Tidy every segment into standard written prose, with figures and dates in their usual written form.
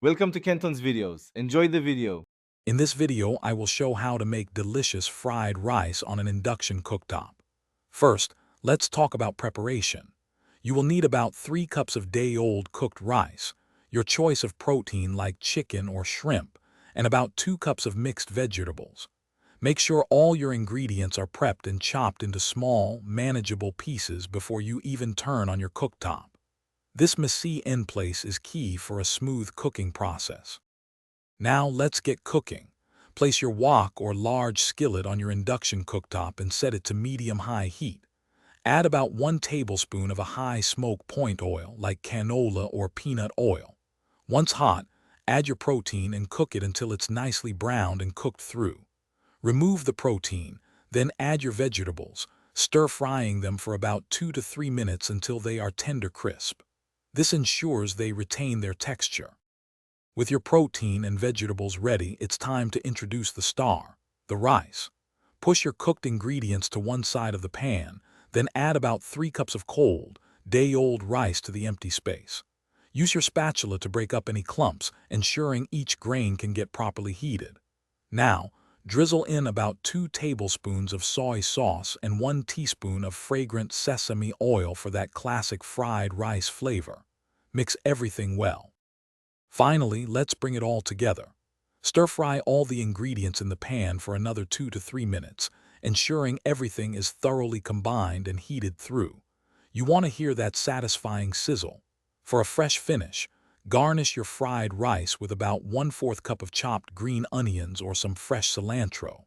Welcome to Kenton's videos. Enjoy the video. In this video, I will show how to make delicious fried rice on an induction cooktop. First, let's talk about preparation. You will need about 3 cups of day-old cooked rice, your choice of protein like chicken or shrimp, and about 2 cups of mixed vegetables. Make sure all your ingredients are prepped and chopped into small, manageable pieces before you even turn on your cooktop. This messy end place is key for a smooth cooking process. Now let's get cooking. Place your wok or large skillet on your induction cooktop and set it to medium-high heat. Add about 1 tablespoon of a high smoke point oil like canola or peanut oil. Once hot, add your protein and cook it until it's nicely browned and cooked through. Remove the protein, then add your vegetables, stir-frying them for about 2 to 3 minutes until they are tender crisp. This ensures they retain their texture. With your protein and vegetables ready, it's time to introduce the star, the rice. Push your cooked ingredients to one side of the pan, then add about 3 cups of cold, day-old rice to the empty space. Use your spatula to break up any clumps, ensuring each grain can get properly heated. Now, drizzle in about 2 tablespoons of soy sauce and 1 teaspoon of fragrant sesame oil for that classic fried rice flavor. Mix everything well. Finally, let's bring it all together. Stir-fry all the ingredients in the pan for another 2 to 3 minutes, ensuring everything is thoroughly combined and heated through. You want to hear that satisfying sizzle. For a fresh finish, garnish your fried rice with about 1/4 cup of chopped green onions or some fresh cilantro.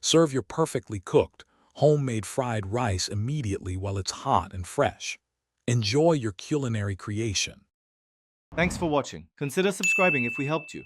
Serve your perfectly cooked, homemade fried rice immediately while it's hot and fresh. Enjoy your culinary creation. Thanks for watching. Consider subscribing if we helped you.